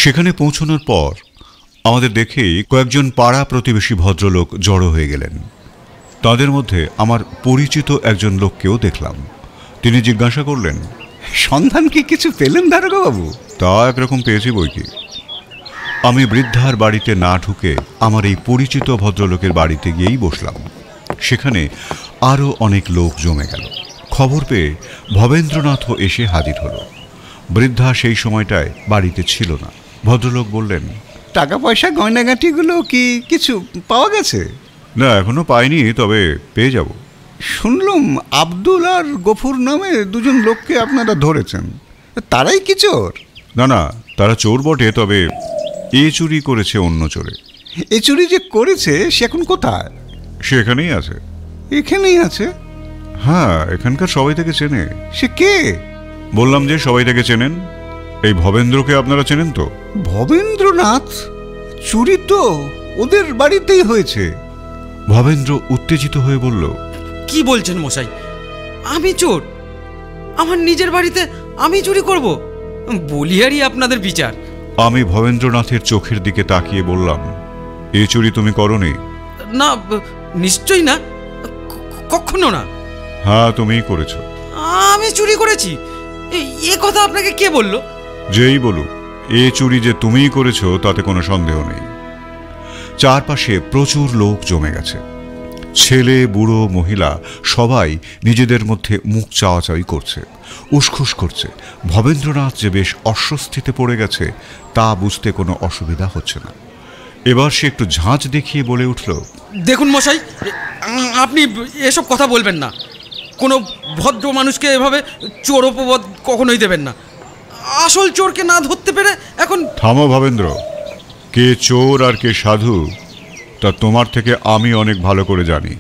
সেখানে পৌঁছানোর পর আমাদের দেখেই কয়েকজন পাড়া প্রতিবেশী ভদ্রলোক জড়ো হয়ে গেলেন। তাদের মধ্যে আমার পরিচিত একজন লোককেও দেখলাম। তিনি জিজ্ঞাসা করলেন, সন্ধান কি কিছু পেলেন দারোগাবাবু? তা একরকম পেয়েছি বই কি। আমি বৃদ্ধার বাড়িতে না ঢুকে আমার এই পরিচিত ভদ্রলোকের বাড়িতে গিয়েই বসলাম। সেখানে আরও অনেক লোক জমে গেল। খবর পেয়ে ভবেন্দ্রনাথও এসে হাজির হলো। বৃদ্ধা সেই সময়টায় বাড়িতে ছিল না। ভদ্রলোক বললেন, টাকা পয়সা গয়নাগাঁটিগুলো কি কিছু পাওয়া গেছে? না, এখনো পাইনি, তবে পেয়ে যাব। শুনলাম আব্দুল আর গফুর নামে 2জন লোককে আপনারা ধরেছেন, তারাই কি চোর? না না, তারা চোর বটে, তবে এ চুরি করেছে অন্য চোরে। এ চুরি যে করেছে সে এখন কোথায়? সে এখানেই আছে। এখানেই আছে? হ্যাঁ, এখানকার সবাই থেকে চেনে। সে কে? বললাম যে সবাই থেকে চেনেন। এই ভবেন্দ্রকে আপনারা চেনেন তো? ভবেন্দ্রনাথ? চুরি তো ওদের বাড়িতেই হয়েছে। ভবেন্দ্র উত্তেজিত হয়ে বলল, কি বলছেন মশাই? আমি চোর? আমার নিজের বাড়িতে আমি চুরি করব? বলিয়ারই আপনাদের বিচার। আমি ভবেন্দ্রনাথের চোখের দিকে তাকিয়ে বললাম, এ চুরি তুমি করনি? না, নিশ্চয়ই না, কখনো না। হ্যাঁ, তুমিই করেছো। আমি চুরি করেছি? এ কথা আপনাকে কে বলল? যেই বলুক, এ চুরি যে তুমিই করেছো তাতে কোনো সন্দেহ নেই। চারপাশে প্রচুর লোক জমে গেছে। ছেলে, বুড়ো, মহিলা সবাই নিজেদের মধ্যে মুখ চাওয়াচাওয়ি করছে, উসখুস করছে। ভবেন্দ্রনাথ যে বেশ অস্বস্তিতে পড়ে গেছে তা বুঝতে কোনো অসুবিধা হচ্ছে না। এবার সে একটু ঝাঁজ দেখিয়ে বলে উঠল, দেখুন মশাই, আপনি এসব কথা বলবেন না। কোনো ভদ্র মানুষকে এভাবে চোর অপবাদ কখনোই দেবেন না। আসল চোরকে না ধরতে পেরে এখন... থামো ভবেন্দ্র, কে চোর আর কে সাধু তা তোমার থেকে আমি অনেক ভালো করে জানি।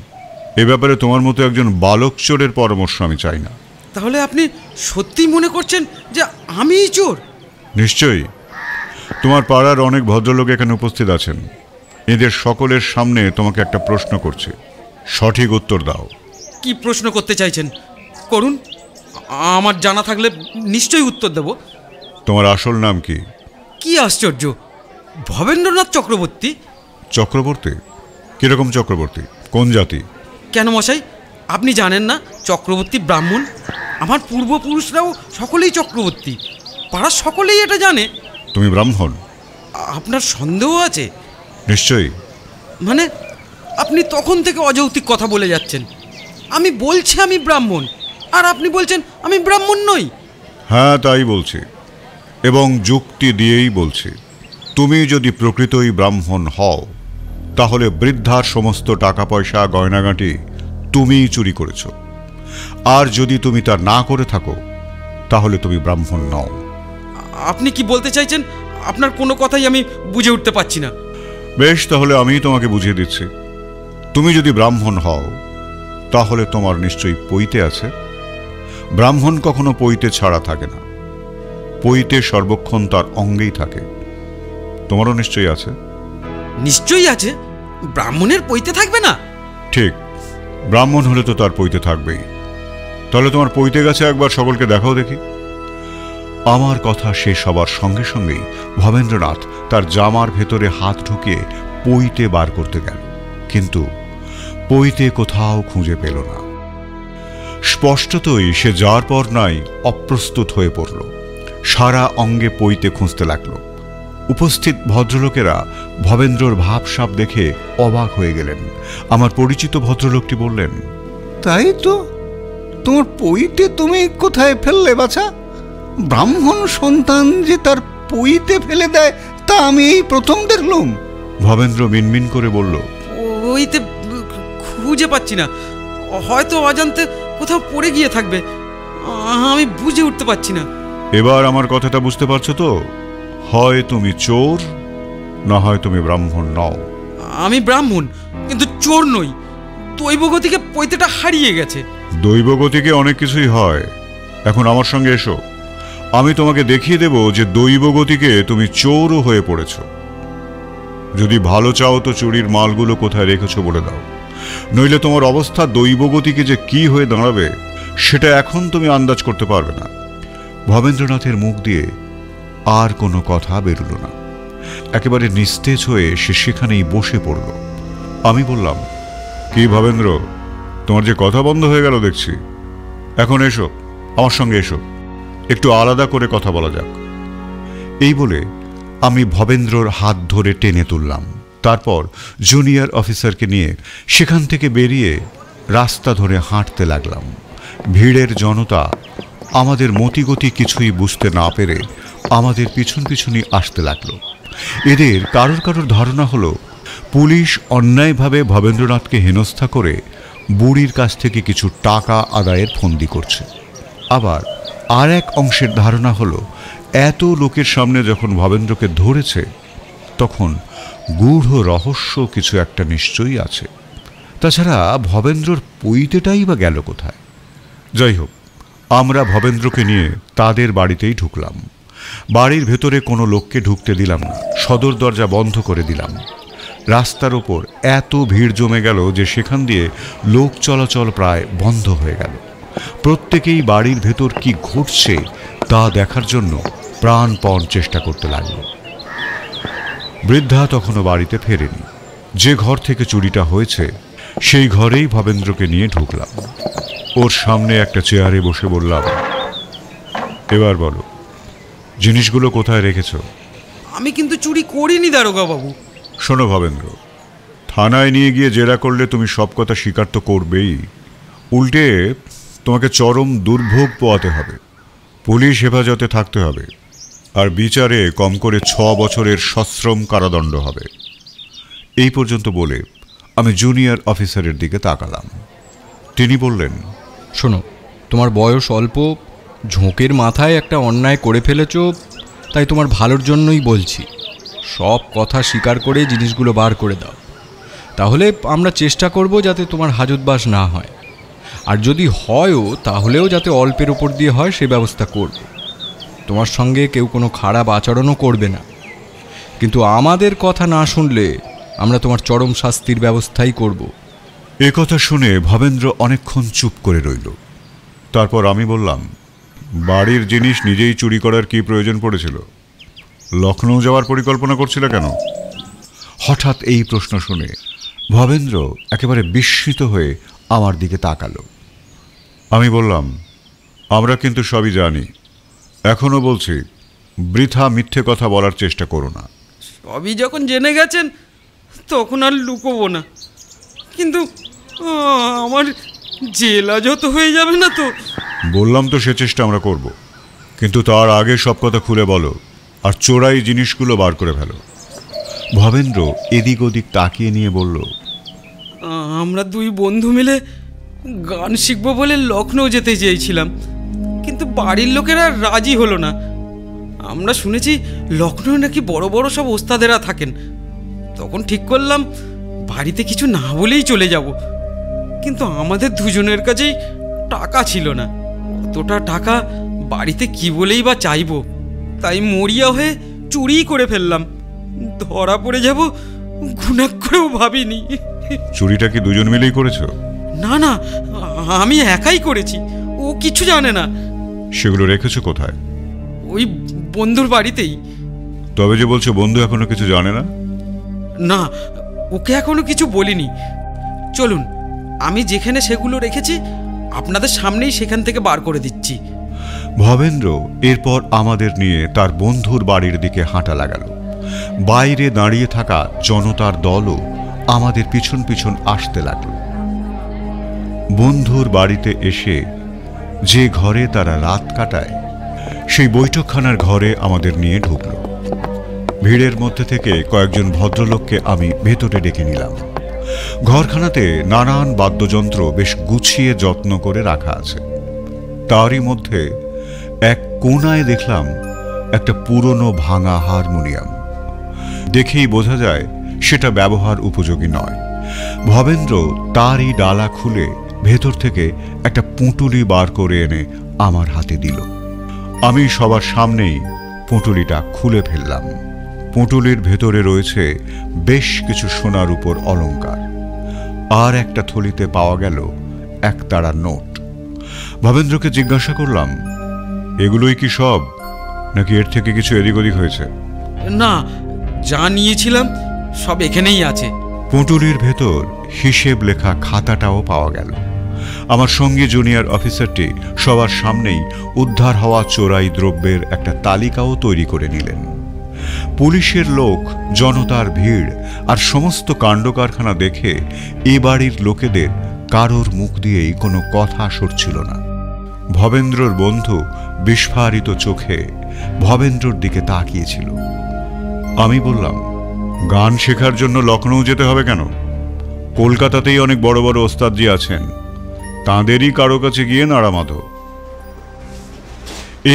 এ ব্যাপারে তোমার মতো একজন বালক চোরের পরামর্শ আমি চাই না। তাহলে আপনি সত্যিই মনে করছেন যে আমিই চোর? নিশ্চয়ই। তোমার পাড়ার অনেক ভদ্রলোক এখানে উপস্থিত আছেন। এদের সকলের সামনে তোমাকে একটা প্রশ্ন করছে, সঠিক উত্তর দাও। কি প্রশ্ন করতে চাইছেন করুন, আমার জানা থাকলে নিশ্চয়ই উত্তর দেব। তোমার আসল নাম কি? কি আশ্চর্য, ভবেন্দ্রনাথ চক্রবর্তী। চক্রবর্তী? কিরকম চক্রবর্তী? কোন জাতি? কেন মশাই, আপনি জানেন না চক্রবর্তী ব্রাহ্মণ? আমার পূর্বপুরুষরাও সকলেই চক্রবর্তী, পাড়ার সকলেই এটা জানে। তুমি ব্রাহ্মণ? আপনার সন্দেহ আছে? নিশ্চয়ই। মানে আপনি তখন থেকে অযৌক্তিক কথা বলে যাচ্ছেন। আমি বলছি আমি ব্রাহ্মণ, আর আপনি বলছেন আমি ব্রাহ্মণ নই। হ্যাঁ, তাই বলছি। এবং যুক্তি দিয়েই বলছি, তুমি যদি প্রকৃতই ব্রাহ্মণ হও তাহলে বৃদ্ধার সমস্ত টাকা পয়সা গয়নাগাঁটি তুমিই চুরি করেছ। আর যদি তুমি তা না করে থাকো তাহলে তুমি ব্রাহ্মণ নও। আপনি কি বলতে চাইছেন? আপনার কোনো কথাই আমি বুঝে উঠতে পারছি না। বেশ, তাহলে আমি তোমাকে বুঝিয়ে দিচ্ছি। তুমি যদি ব্রাহ্মণ হও তাহলে তোমার নিশ্চয়ই পৈতে আছে। ব্রাহ্মণ কখনো পৈতে ছাড়া থাকে না, পৈতে সর্বক্ষণ তার অঙ্গেই থাকে। তোমারও নিশ্চয়ই আছে। নিশ্চয়ই আছে। ব্রাহ্মণের পৈতে থাকবে না? ঠিক, ব্রাহ্মণ হলে তো তার পৈতে থাকবেই। তাহলে তোমার পৈতে গেছে, একবার সকলকে দেখাও দেখি। আমার কথা শেষ হবার সঙ্গে সঙ্গেই ভবেন্দ্রনাথ তার জামার ভেতরে হাত ঢুকিয়ে পৈতে বার করতে গেল, কিন্তু পৈতে কোথাও খুঁজে পেল না। স্পষ্টতই সে যার পর নাই অপ্রস্তুত হয়ে পড়ল, সারা অঙ্গে পৈতে খুঁজতে লাগল। উপস্থিত ভদ্রলোকেরা ভবেন্দ্রর ভাবসাব দেখে অবাক হয়ে গেলেন। আমার পরিচিত ভদ্রলোকটি বললেন, তাই তো, তোমার পৈতে তুমি কোথায় ফেললে বাছা? ব্রাহ্মণ সন্তান যে তার পৈতে ফেলে দেয় তা আমি এই প্রথম দেখলুম। ভবেন্দ্র মিনমিন করে বলল, পৈতে খুঁজে পাচ্ছি না। হয়তো অজান্তে কোথাও পড়ে গিয়ে থাকবে। আমি বুঝে উঠতে পারছি না। এবার আমার কথাটা বুঝতে পারছো তো? হয় তুমি চোর, না হয় তুমি ব্রাহ্মণ নও। আমি ব্রাহ্মণ, কিন্তু চোর নই। দৈবগতিকে পৈতেটা হারিয়ে গেছে। দৈবগতিকে অনেক কিছুই হয়। এখন আমার সঙ্গে এসো, আমি তোমাকে দেখিয়ে দেব যে দৈবগতিকে তুমি চোরও হয়ে পড়েছ। যদি ভালো চাও তো চুরির মালগুলো কোথায় রেখেছো বলে দাও, নইলে তোমার অবস্থা দৈবগতিকে যে কি হয়ে দাঁড়াবে সেটা এখন তুমি আন্দাজ করতে পারবে না। ভবেন্দ্রনাথের মুখ দিয়ে আর কোনো কথা বেরুল না। একেবারে নিস্তেজ হয়ে সে সেখানেই বসে পড়ল। আমি বললাম, কি ভবেন্দ্র, তোমার যে কথা বন্ধ হয়ে গেল দেখছি। এখন এসো, আমার সঙ্গে এসো, একটু আলাদা করে কথা বলা যাক। এই বলে আমি ভবেন্দ্রর হাত ধরে টেনে তুললাম। তারপর জুনিয়র অফিসারকে নিয়ে সেখান থেকে বেরিয়ে রাস্তা ধরে হাঁটতে লাগলাম। ভিড়ের জনতা আমাদের মতিগতি কিছুই বুঝতে না পেরে আমাদের পিছন পিছনই আসতে লাগলো। এদের কারোর কারোর ধারণা হলো পুলিশ অন্যায়ভাবে ভবেন্দ্রনাথকে হেনস্থা করে বুড়ির কাছ থেকে কিছু টাকা আদায়ের ফন্দি করছে। আবার আর এক অংশের ধারণা হলো এত লোকের সামনে যখন ভবেন্দ্রকে ধরেছে তখন গূঢ় রহস্য কিছু একটা নিশ্চয়ই আছে। তাছাড়া ভবেন্দ্রর পৈতেটাই বা গেল কোথায়? যাই হোক, আমরা ভবেন্দ্রকে নিয়ে তাদের বাড়িতেই ঢুকলাম। বাড়ির ভেতরে কোনো লোককে ঢুকতে দিলাম না, সদর দরজা বন্ধ করে দিলাম। রাস্তার ওপর এত ভিড় জমে গেল যে সেখান দিয়ে লোক চলাচল প্রায় বন্ধ হয়ে গেল। প্রত্যেকেই বাড়ির ভেতর কি ঘটছে তা দেখার জন্য প্রাণপণ চেষ্টা করতে লাগল। বৃদ্ধা তখনও বাড়িতে ফেরেনি। যে ঘর থেকে চুরিটা হয়েছে সেই ঘরেই ভবেন্দ্রকে নিয়ে ঢুকলাম। ওর সামনে একটা চেয়ারে বসে বললাম, এবার বলো, জিনিসগুলো কোথায় রেখেছ? আমি কিন্তু চুরি করিনি দারোগা বাবু। শোনো ভবেন্দ্র, থানায় নিয়ে গিয়ে জেরা করলে তুমি সব কথা স্বীকার তো করবেই, উল্টে তোমাকে চরম দুর্ভোগ পোয়াতে হবে। পুলিশ হেফাজতে থাকতে হবে, আর বিচারে কম করে 6 বছরের সশ্রম কারাদণ্ড হবে। এই পর্যন্ত বলে আমি জুনিয়র অফিসারের দিকে তাকালাম। তিনি বললেন, শোনো, তোমার বয়স অল্প, ঝোঁকের মাথায় একটা অন্যায় করে ফেলেছ, তাই তোমার ভালোর জন্যই বলছি। সব কথা স্বীকার করে জিনিসগুলো বার করে দাও, তাহলে আমরা চেষ্টা করব যাতে তোমার হাজতবাস না হয়, আর যদি হয়ও তাহলেও যাতে অল্পের ওপর দিয়ে হয় সে ব্যবস্থা করব। তোমার সঙ্গে কেউ কোনো খারাপ আচরণও করবে না, কিন্তু আমাদের কথা না শুনলে আমরা তোমার চরম শাস্তির ব্যবস্থাই করব। এ কথা শুনে ভবেন্দ্র অনেকক্ষণ চুপ করে রইল। তারপর আমি বললাম, বাড়ির জিনিস নিজেই চুরি করার কি প্রয়োজন পড়েছিল? লখনৌ যাওয়ার পরিকল্পনা করছিল কেন? হঠাৎ এই প্রশ্ন শুনে ভবেন্দ্র একেবারে বিস্মিত হয়ে আমার দিকে তাকালো। আমি বললাম, আমরা কিন্তু সবই জানি, এখনো বলছি, বৃথা মিথ্যে কথা বলার চেষ্টা করো না। সবই যখন জেনে গেছেন তখন আর লুকোবো না, কিন্তু আমার জেলা যত হয়ে যাবে না তো? বললাম তো সে চেষ্টা আমরা করব। কিন্তু তার আগে সব কথা খুলে বলো, আর চোরাই জিনিসগুলো বার করে ফেলো। ভবেন্দ্র এদিক ওদিক তাকিয়ে নিয়ে বলল, আমরা দুই বন্ধু মিলে গান শিখবো বলে লখনৌ যেতে চেয়েছিলাম, কিন্তু বাড়ির লোকেরা রাজি হলো না। আমরা শুনেছি লখনৌ নাকি বড় বড় সব ওস্তাদেরা থাকেন। তখন ঠিক করলাম বাড়িতে কিছু না বলেই চলে যাব, কিন্তু আমাদের দুজনের কাছেই টাকা ছিল না। অতটা টাকা বাড়িতে কি বলেই বা চাইবো, তাই মরিয়া হয়ে চুরি করে ফেললাম। ধরা পড়ে যাব গুনাহ করেও ভাবিনি। চুরিটা কি দুজন মিলেই করেছো? না না, আমি একাই করেছি, ও কিছু জানে না। সেগুলো রেখেছো কোথায়? ওই বন্ধুর বাড়িতেই। তবে যে বলছো বন্ধু এখনো কিছু জানে না? না, ওকে এখনো কিছু বলিনি। চলুন, আমি যেখানে সেগুলো রেখেছি আপনাদের সামনেই সেখান থেকে বার করে দিচ্ছি। ভবেন্দ্র এরপর আমাদের নিয়ে তার বন্ধুর বাড়ির দিকে হাঁটা লাগালো। বাইরে দাঁড়িয়ে থাকা জনতার দলও আমাদের পিছন পিছন আসতে লাগলো। বন্ধুর বাড়িতে এসে যে ঘরে তারা রাত কাটায়, সেই বৈঠকখানার ঘরে আমাদের নিয়ে ঢুকল। ভিড়ের মধ্যে থেকে কয়েকজন ভদ্রলোককে আমি ভেতরে ডেকে নিলাম। ঘরখানাতে নানান বাদ্যযন্ত্র বেশ গুছিয়ে যত্ন করে রাখা আছে। তারই মধ্যে এক কোণায় দেখলাম একটা পুরনো ভাঙা হারমোনিয়াম। দেখেই বোঝা যায় সেটা ব্যবহার উপযোগী নয়। ভবেন্দ্র তারই ডালা খুলে ভেতর থেকে একটা পুঁটুলি বার করে এনে আমার হাতে দিল। আমি সবার সামনেই পুঁটুলিটা খুলে ফেললাম। পুঁটুলির ভেতরে রয়েছে বেশ কিছু সোনার উপর অলংকার, আর একটা থলিতে পাওয়া গেল একতাড়া নোট। ভবেন্দ্রকে জিজ্ঞাসা করলাম, এগুলোই কি সব, নাকি এর থেকে কিছু এদিক ওদিক হয়েছে? না, যা নিয়েছিলাম সব এখানেই আছে। পুঁটুলির ভেতর হিসেব লেখা খাতাটাও পাওয়া গেল। আমার সঙ্গে জুনিয়র অফিসারটি সবার সামনেই উদ্ধার হওয়া চোরাই দ্রব্যের একটা তালিকাও তৈরি করে নিলেন। পুলিশের লোক, জনতার ভিড় আর সমস্ত কাণ্ডকারখানা দেখে এ বাড়ির লোকেদের কারোর মুখ দিয়েই কোনো কথা সরছিল না। ভবেন্দ্রর বন্ধু বিস্ফারিত চোখে ভবেন্দ্রর দিকে তাকিয়েছিল। আমি বললাম, গান শেখার জন্য লখনৌ যেতে হবে কেন? কলকাতাতেই অনেক বড় বড় ওস্তাদজি আছেন, তাঁদেরই কারো কাছে গিয়ে নাড়া মাধো।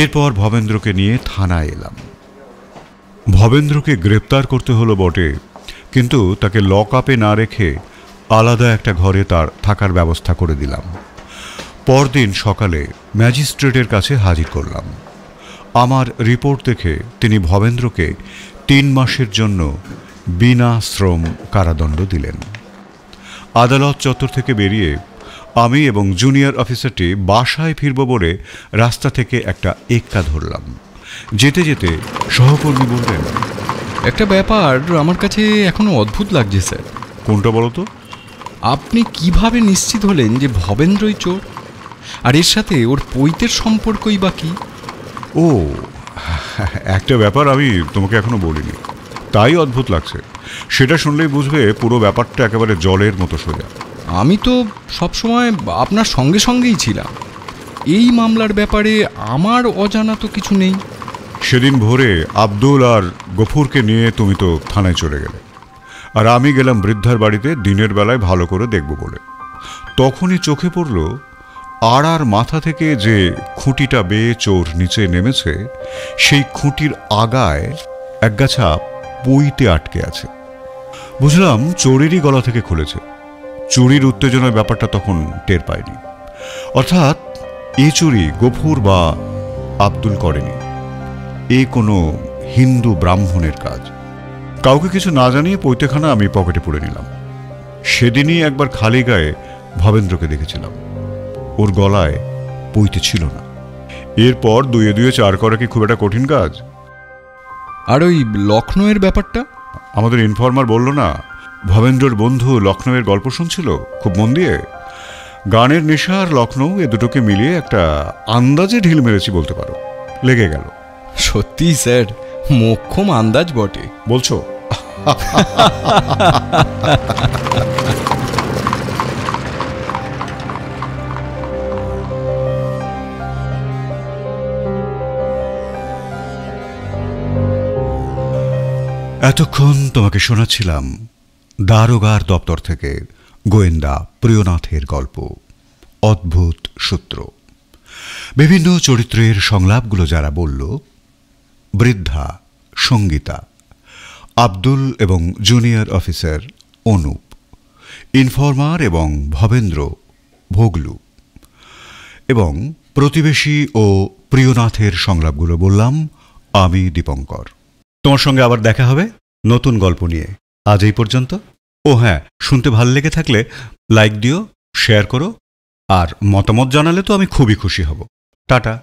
এরপর ভবেন্দ্রকে নিয়ে থানায় এলাম। ভবেন্দ্রকে গ্রেপ্তার করতে হলো বটে, কিন্তু তাকে লক আপে না রেখে আলাদা একটা ঘরে তার থাকার ব্যবস্থা করে দিলাম। পরদিন সকালে ম্যাজিস্ট্রেটের কাছে হাজির করলাম। আমার রিপোর্ট দেখে তিনি ভবেন্দ্রকে 3 মাসের জন্য বিনা শ্রম কারাদণ্ড দিলেন। আদালত চত্বর থেকে বেরিয়ে আমি এবং জুনিয়র অফিসারটি বাসায় ফিরব বলে রাস্তা থেকে একটা এক্কা ধরলাম। যেতে যেতে সহকর্মী বললেন, একটা ব্যাপার আমার কাছে এখনো অদ্ভুত লাগছে স্যার। কোনটা বলো তো? আপনি কিভাবে নিশ্চিত হলেন যে ভবেন্দ্রই চোর, আর এর সাথে ওর পৈতের সম্পর্কই বা কি? ও, একটা ব্যাপার আমি তোমাকে এখনো বলিনি, তাই অদ্ভুত লাগছে। সেটা শুনলেই বুঝবে পুরো ব্যাপারটা একেবারে জলের মতো সোজা। আমি তো সবসময় আপনার সঙ্গে সঙ্গেই ছিলাম। এই মামলার ব্যাপারে আমার অজানা তো কিছু নেই। সেদিন ভোরে আব্দুল আর গফুরকে নিয়ে তুমি তো থানায় চলে গেলে, আর আমি গেলাম বৃদ্ধার বাড়িতে দিনের বেলায় ভালো করে দেখব বলে। তখনই চোখে পড়ল আড়ার মাথা থেকে যে খুঁটিটা বেয়ে চোর নিচে নেমেছে, সেই খুঁটির আগায় একগাছা পইতে আটকে আছে। বুঝলাম চোরেরই গলা থেকে খুলেছে। চুরির উত্তেজনার ব্যাপারটা তখন টের পায়নি। অর্থাৎ এ চুরি গফুর বা আব্দুল করেনি, এ কোনো হিন্দু ব্রাহ্মণের কাজ। কাউকে কিছু না জানিয়ে পৈতেখানা আমি পকেটে পুরে নিলাম। সেদিনই একবার খালি গায়ে ভবেন্দ্রকে দেখেছিলাম, ওর গলায় পৈতে ছিল না। এরপর 2-2 4 করা কি খুব একটা কঠিন কাজ? আর ওই লখনৌয়ের ব্যাপারটা? আমাদের ইনফর্মার বলল না, ভবেন্দ্রর বন্ধু লখনৌয়ের গল্প শুনছিল খুব মন দিয়ে। গানের নেশা আর লখনৌ এ দুটোকে মিলিয়ে একটা আন্দাজে ঢিল মেরেছি বলতে পারো। লেগে গেল। সত্যি স্যার, মোক্ষম আন্দাজ বটে। বলছো? এতক্ষণ তোমাকে শোনাচ্ছিলাম দারোগার দপ্তর থেকে গোয়েন্দা প্রিয়নাথের গল্প অদ্ভুত সূত্র। বিভিন্ন চরিত্রের সংলাপগুলো যারা বলল, বৃদ্ধা সঙ্গীতা, আব্দুল এবং জুনিয়র অফিসার অনুপ, ইনফর্মার এবং ভবেন্দ্র ভোগলু, এবং প্রতিবেশী ও প্রিয়নাথের সংলাপগুলো বললাম আমি দীপঙ্কর। তোমার সঙ্গে আবার দেখা হবে নতুন গল্প নিয়ে। আজ এই পর্যন্ত। ও হ্যাঁ, শুনতে ভালো লেগে থাকলে লাইক দিও, শেয়ার করো, আর মতামত জানালে তো আমি খুবই খুশি হব। টাটা।